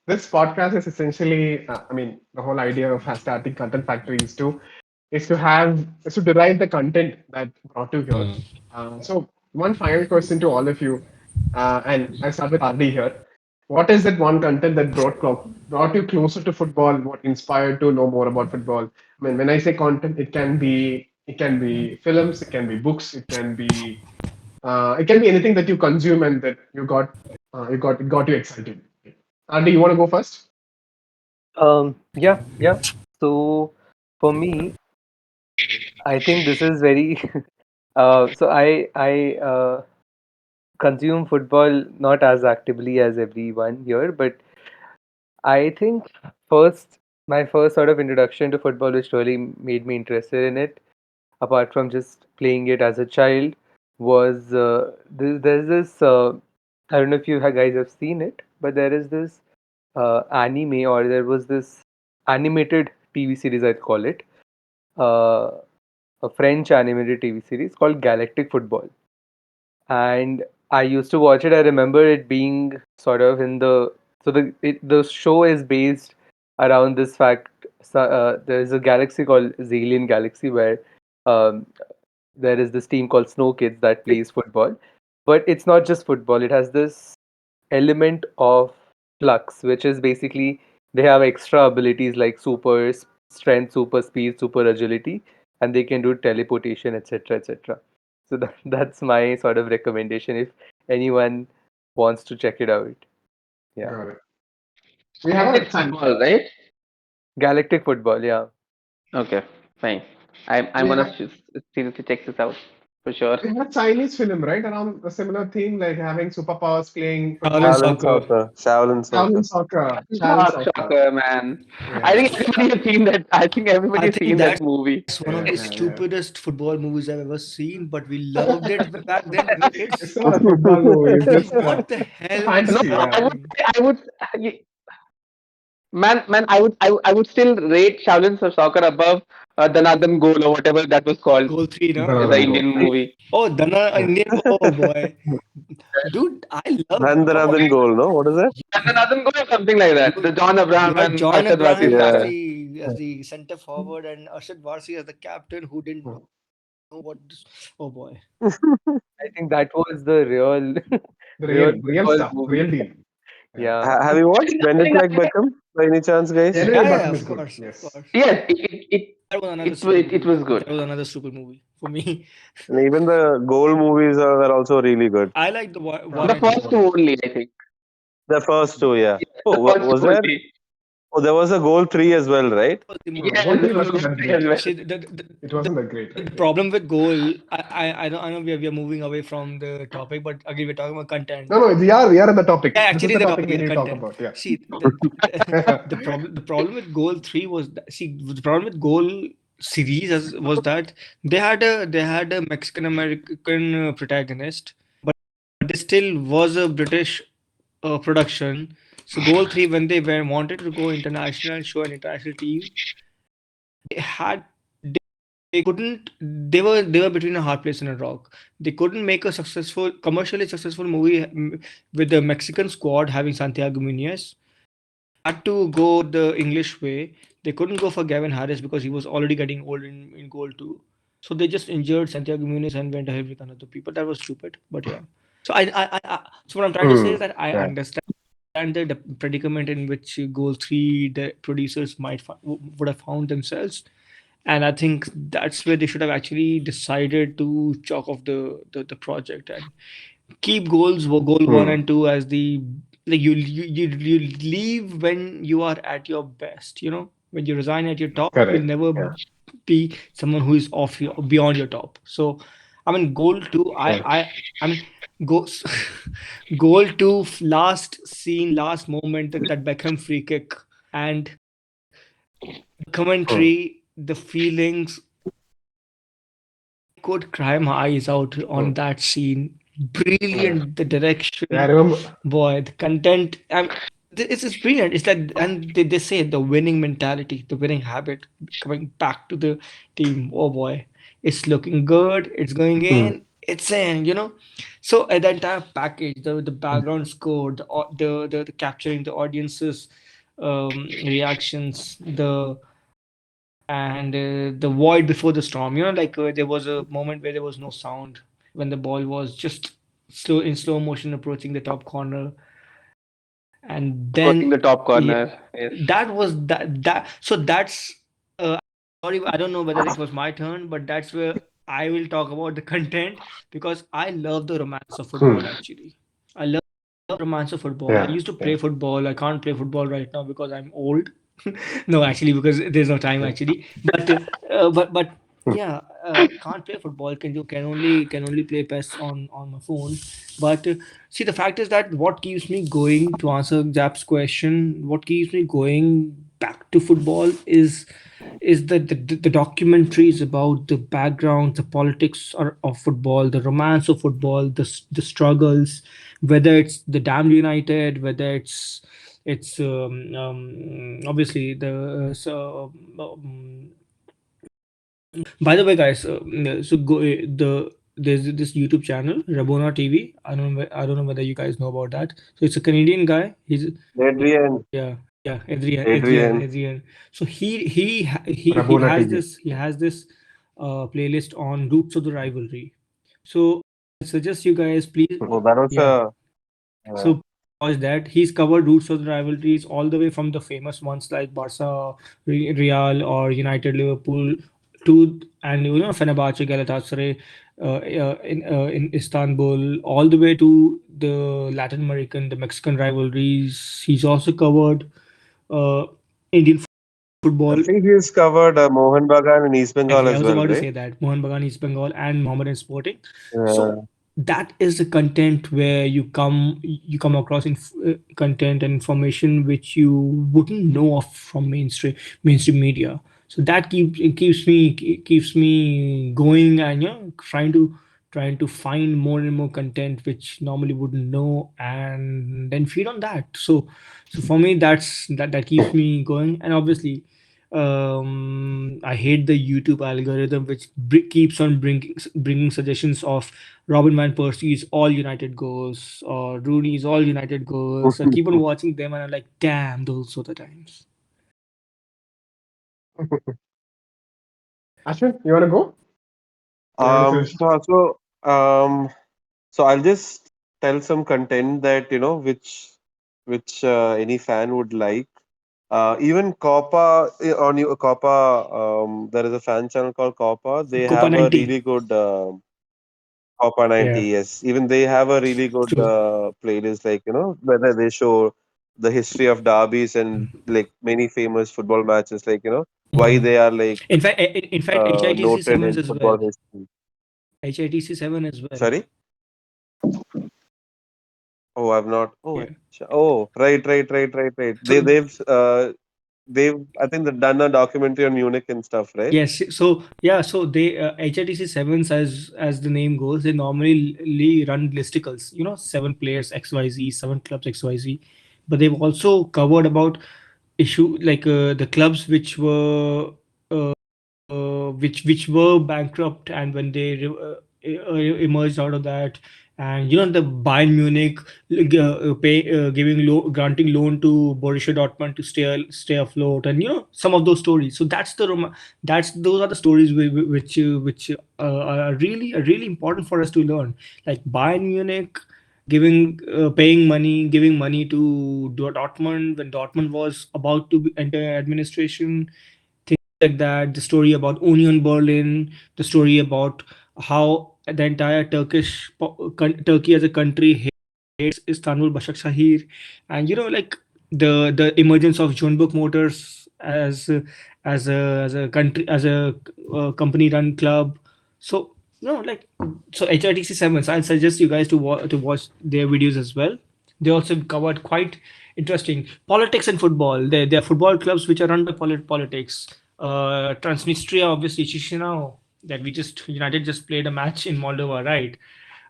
This podcast is essentially, I mean, the whole idea of starting Content Factory is to derive the content that brought you here. So one final question to all of you, and I start with RD here. What is that one content that brought you closer to football? What inspired to know more about football? I mean, when I say content, it can be films, it can be books, it can be anything that you consume and that it got you excited. Andy, you want to go first? Yeah. So for me, I think this is very. So I consume football not as actively as everyone here, but I think first my first sort of introduction to football, which really made me interested in it, apart from just playing it as a child, was there's this. I don't know if you guys have seen it, but there is this anime, or there was this animated TV series, I'd call it, uh, a French animated TV series called Galactic Football. And I used to watch it. I remember it being sort of in the so the show is based around this fact. So, there's a galaxy called Zalian Galaxy where um, there is this team called Snow Kids that plays football, but it's not just football. It has this element of flux, which is basically they have extra abilities like super strength, super speed, super agility, and they can do teleportation, etc., etc. So that's my sort of recommendation if anyone wants to check it out. Yeah, Got it. We have Galactic a football, right? Galactic Football. Yeah. Okay, fine. I'm we gonna have seriously check this out for sure. we have a Chinese film, right, around a similar theme, like having superpowers, playing Shaolin football, Shaolin Soccer. Soccer. Shaolin Shaolin Soccer. soccer, Shaolin Shock, soccer. shocker, man. I Yeah, think everybody has seen that. I think I everybody's think seen that that's movie. one of yeah, the yeah, yeah. stupidest football movies I've ever seen, but we loved it back then when we were It's kids. not a football movie. It's just What the a hell was No, fantasy. that Yeah, thing? I would, y- man, I would still rate Shaolin Soccer above Dhanadhan Goal or whatever that was called, Goal 3, no? the Dhananjay Gold. Indian movie. Oh, Dana Yeah. Indian. Oh boy, dude, I love. Come on, Dhandaradhan goal, no? What is it? Dhanadhan Goal or something like that. The John Abraham yeah, and John Arshad Wasi Abraham starred. as the center forward and Arshad Varsi as the captain who didn't know what. Oh boy, I think that was the real The real real football stuff, real movie. deal. Yeah. Yeah. Have you watched Bend It Like Beckham by any chance, guys? Benedict yeah, Beckham is of good. course, of Yes. course. Yes, That was another super it movie. was good. That was another super movie for me. And even the goal movies are also really good. I like the one Uh, The and two first two only. only, I think. The first two, yeah. The Oh, first was two there? only. Oh, there was a goal three as well, right? Was the movie. no, Yes, Goal there 3 was a wasn't good that three as great. well. See, It wasn't that great, the right? Yeah. problem with goal, I know we are moving away from the topic, but again we're talking about content. No, we are in the topic. Yeah, This is actually the the topic topic, we yeah, need to talk content. about. Yeah. See, the problem with goal 3 was the problem with goal series was that they had a Mexican American protagonist, but it still was a British production. So goal 3, when they wanted to go international and show an international team, they had they couldn't they were between a hard place and a rock. They couldn't make a commercially successful movie with the Mexican squad having Santiago Munoz. Had to go the English way. They couldn't go for Gavin Harris because he was already getting old in goal too. So they just injured Santiago Munoz and went ahead with another people. That was stupid, but yeah. So what I'm trying to say is that I Yeah. understand the predicament in which goal 3 the producers would have found themselves, and I think that's where they should have actually decided to chalk off the project and keep goal 1 Hmm. and 2 as the like you leave when you are at your best, when you resign at your top you'll Correct. never Yeah. be someone who is off your beyond your top. So I mean goal 2 Correct. I mean go goal 2 last scene, last moment, that Beckham free kick, and the Hmm. commentary, the feelings, could cry my eyes out on Hmm. that scene. Yeah. Brilliant, the Yeah. I direction, remember. boy, the content. It's brilliant. It's like, and they say the winning mentality, the winning habit coming back to the team. Oh boy, it's looking good. It's going Hmm. in. insane, you know. So the entire package, the background score, the capturing the audience's reactions, the void before the storm. You know, like there was a moment where there was no sound when the ball was just slow motion approaching the top corner, and Approaching then the top yeah, corner. Yes. that was that. So that's sorry, I don't know whether it was my turn, but that's where I will talk about the content because I love the romance of football actually. I love the romance of football. I Yeah, used to yeah. play football. I can't play football right now because I'm old. No, actually, because there's no time actually. But yeah, can't play football. Can only play PES on my phone. But see, the fact is that what keeps me going to answer Zap's question, what keeps me going back to football is the documentaries about the background, the politics of football, the romance of football, the struggles, whether it's the damned United, whether it's obviously the by the way, guys, so there's this YouTube channel, Rabona TV. I don't know whether you guys know about that. So it's a Canadian guy. Adrian, Yeah, yeah, Adrian. Adrian. So he Rabona has TV. this playlist on Roots of the Rivalry. So I suggest you guys please, Oh, that was yeah. a So watch that. He's covered roots of the rivalries all the way from the famous ones like Barca, Real, or United, Liverpool, to and Fenerbahce, Galatasaray, in Istanbul, all the way to the Latin American, the Mexican rivalries. He's also covered Indian I football. think he's covered Mohan Bagan in East Bengal Exactly, I as was well, about to right? say that Mohan Bagan East Bengal and Mohammedan Sporting. Yeah. So that is the content where you come across content and information which you wouldn't know of from mainstream media. So that keeps me going, and trying to find more and more content which normally wouldn't know, and then feed on that. So for me, that keeps me going. And obviously, I hate the YouTube algorithm which keeps on bringing suggestions of Robin van Persie's all United goals or Rooney's all United goals. I keep on watching them and I'm like, damn, those were the times. Ashwin, you want to go? You have any suggestions? So I'll just tell some content that which any fan would like. Even Copa on you Copa, there is a fan channel called Copa. They Copa have a 90. really good Copa 90. Yeah, Yes, even they have a really good true. playlist. Like whether they show the history of derbies and like many famous football matches. Like why they are like In fact, HITC noted 7 in as well. football history. HITC 7 as well. Sorry. Oh, I've not. Oh, Yeah. right. So They've I think they've done a documentary on Munich and stuff, right? yes, so yeah, so they HITC sevens, as the name goes, they normally run listicles. 7 players XYZ, 7 clubs XYZ, but they've also covered about issue like the clubs which were bankrupt, and when they emerged out of that, and the Bayern Munich granting loan to Borussia Dortmund to stay afloat, and some of those stories. So those are the stories which are really important for us to learn, like Bayern Munich giving money to Dortmund when Dortmund was about to enter administration, like that. The story about Union Berlin, the story about how the entire Turkey as a country hates Istanbul Başakşehir, and like the emergence of Jeonbuk Motors as a country, as a company run club. So like, so HRTC 7s, I suggest you guys to watch their videos as well. They also covered quite interesting politics and football. There are football clubs which are run by politics. Transnistria, obviously, Chisinau, that United just played a match in Moldova, right,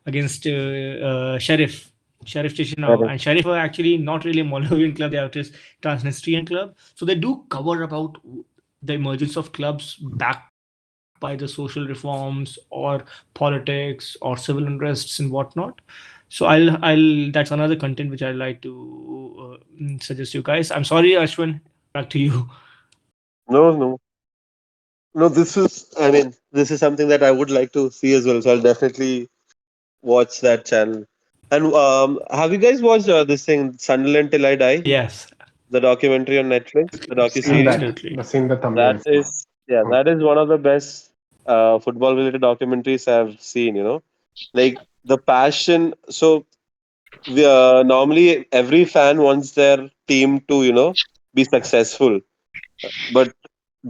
against Sheriff Chisinau, and Sheriff are actually not really a Moldovan club; they are just Transnistrian club. So they do cover about the emergence of clubs back by the social reforms or politics or civil unrests and whatnot. So I'll that's another content which I'd like to suggest you guys. I'm sorry, Ashwin. Back to you. No. This is something that I would like to see as well. So I'll definitely watch that channel. And have you guys watched this thing, Sunderland Till I Die, Yes, the documentary on Netflix, the docu Seen series? that. absolutely. I've seen the That thumbnails. is, yeah, Hmm. that is one of the best football related documentaries I've seen. Like the passion. So normally every fan wants their team to be successful, but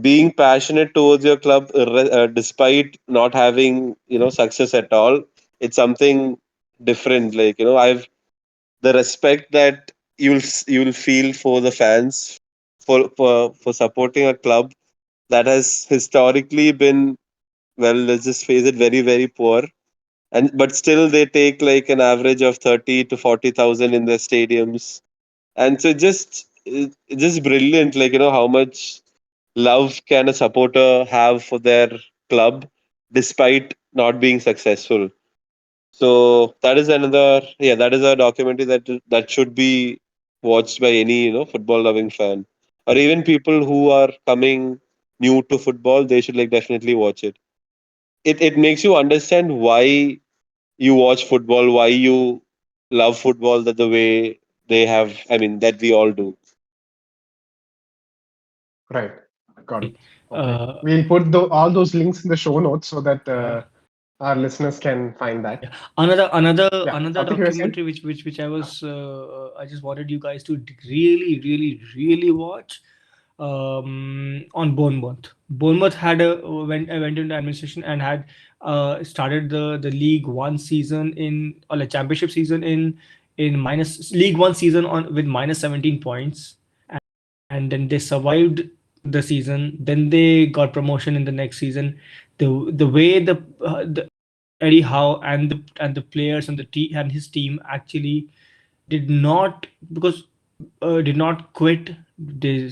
being passionate towards your club, despite not having success at all, it's something different. Like I've the respect that you'll feel for the fans for supporting a club that has historically been, well, let's just face it, very very poor, and but still they take like an average of 30 to 40,000 in their stadiums, and so it's just brilliant, like how much love can a supporter have for their club despite not being successful. So that is a documentary that should be watched by any football loving fan, or even people who are coming new to football. They should like definitely watch it. It makes you understand why you watch football, why you love football that the way they have. I mean that we all do. Right. Got it. Okay. Uh, We'll put all those links in the show notes so that yeah. our listeners can find that. Yeah. Another Something you were saying? documentary which I just wanted you guys to really watch on Bournemouth. Bournemouth had went into administration and had started the League One season in, or the Championship season in minus League One season on with minus 17 points, and then they survived the season. Then they got promotion in the next season. The way the Eddie Howe and the players and the team and his team actually did not, because did not quit. They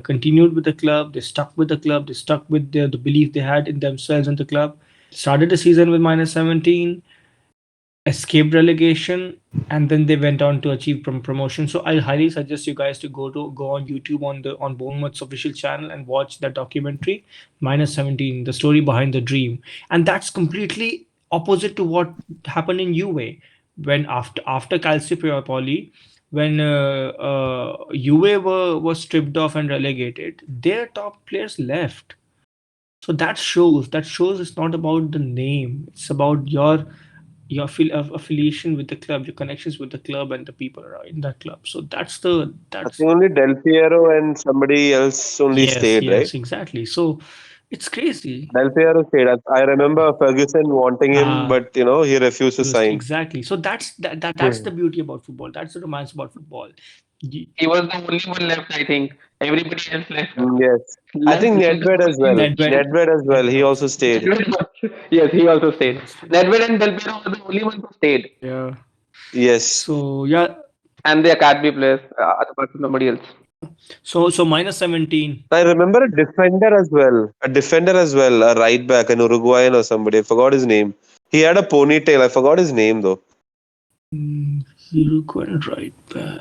continued with the club. They stuck with the club. They stuck with the belief they had in themselves and the club. Started the season with minus 17, escaped relegation, and then they went on to achieve promotion. So I highly suggest you guys to go on YouTube on Bournemouth's official channel and watch that documentary, minus 17, the story behind the dream. And that's completely opposite to what happened in Juve, when after Calciopoli, when Juve were stripped off and relegated, their top players left. So that shows it's not about the name, it's about your affiliation with the club, your connections with the club and the people around in that club. So I that's think only Del Piero and somebody else only yes, stayed, right? yes, exactly. So it's crazy. Del Piero stayed. I remember Ferguson wanting him, Uh, but he refused to sign. exactly. So that's Hmm. the beauty about football. That's the romance about football. Y- He was the only one left, I think. Everybody else left. Yes, I Left think because of Nedved as well. politics. Nedved, Nedved as well. He Nedved also also. stayed. Yes, he also He stayed. also. Nedved and Del Piero were the only ones who stayed. Yeah. Yes, So yeah. And the academy players, apart from nobody else. So minus 17. I remember a defender as well. A defender as well. A right back, an Uruguayan or somebody. I forgot his name. He had a ponytail. I forgot his name though. You couldn't right back.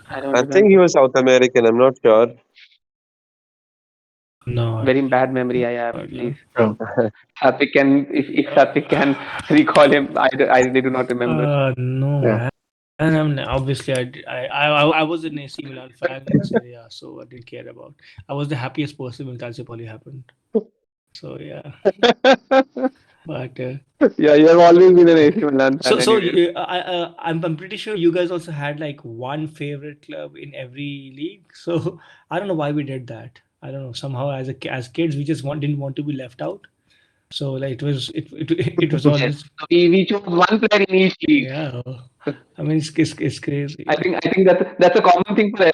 I don't I think he remember. was South American. I'm not sure. No. Very bad memory I have. Yeah. Please. Oh. Satvik can, if Satvik can recall him, I really do not remember. No, Yeah. man. And obviously, I was an AC Milan fan in Serie A, so I didn't care about. I was the happiest person when Calciopoli happened. So yeah, but Yeah, you have always been an AC Milan fan so anyways. I'm pretty sure you guys also had like one favorite club in every league. So I don't know why we did that. I don't know. Somehow as kids we just didn't want to be left out. So like it was Yes. always, So we chose one player in each league. yeah. I mean it's crazy. I think that's a common thing for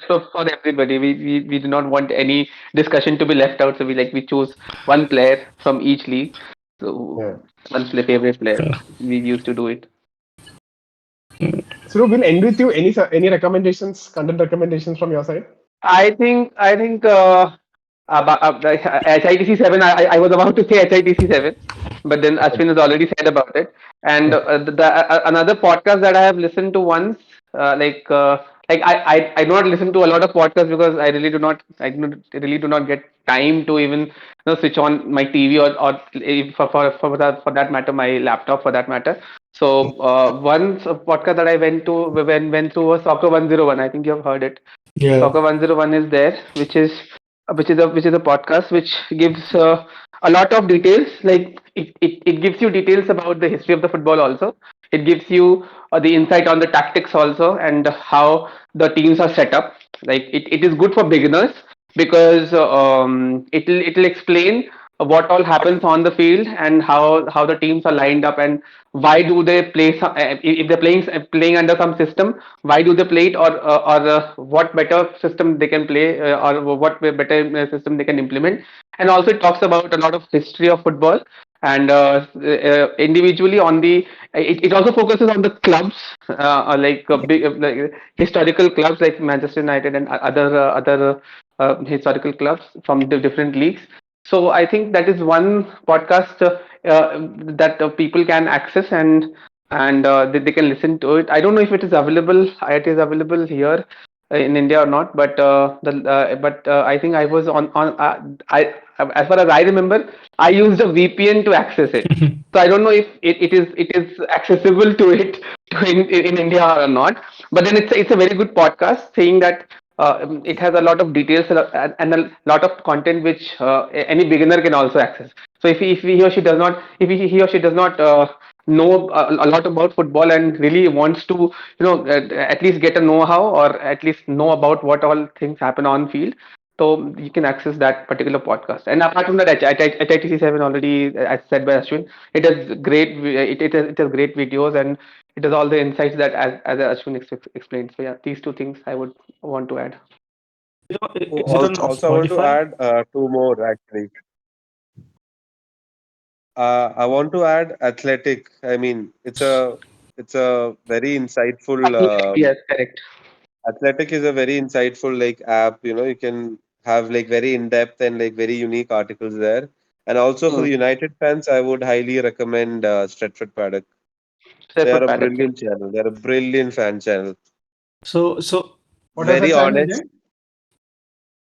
everybody. We do not want any discussion to be left out. So we chose one player from each league. So Yeah. one favorite player. Yeah. We used to do it. So we'll end with you. Any recommendations, content recommendations from your side? I think HITC 7, I was about to say HITC 7, but then Ashwin has already said about it. And another podcast that I have listened to once, I do not listen to a lot of podcasts because really do not get time to even switch on my TV or for that matter my laptop for that matter. So once a podcast that I went through was Soccer 101. I think you have heard it. Yeah. Soccer 101 is there, which is a podcast which gives a lot of details. Like it gives you details about the history of the football also. It gives you the insight on the tactics also and how the teams are set up. Like it is good for beginners because it'll explain what all happens on the field and how the teams are lined up and why do they play if they're playing under some system, why do they play it, or what better system they can play, or what better system they can implement. And also it talks about a lot of history of football and individually on the it also focuses on the clubs, big like historical clubs like Manchester United and other historical clubs from the different leagues. So I think that is one podcast that people can access and they can listen to it. I don't know if it is available. It is available here in India or not, but I think I was I as far as I remember, I used a VPN to access it. So I don't know if it is accessible to it in India or not. But then it's a very good podcast, saying that it has a lot of details and a lot of content which any beginner can also access. So if he or she does not know a lot about football and really wants to at least get a know-how or at least know about what all things happen on field, so you can access that particular podcast. And apart from that, HITC 7 already, as said by Ashwin, it has great videos and it has all the insights that as Ashwin explained. So yeah, these two things I would want to add. Is it on Also, I want to Spotify? add two more actually. I want to add Athletic. I mean, it's a very insightful. Yes, correct. Athletic is a very insightful like app. You can have like very in depth and like very unique articles there. And also for Hmm. the United fans, I would highly recommend Stretford Paddock. They are Stretford a Paddock. brilliant channel. They're a brilliant fan channel. So What is Very that channel honest. again?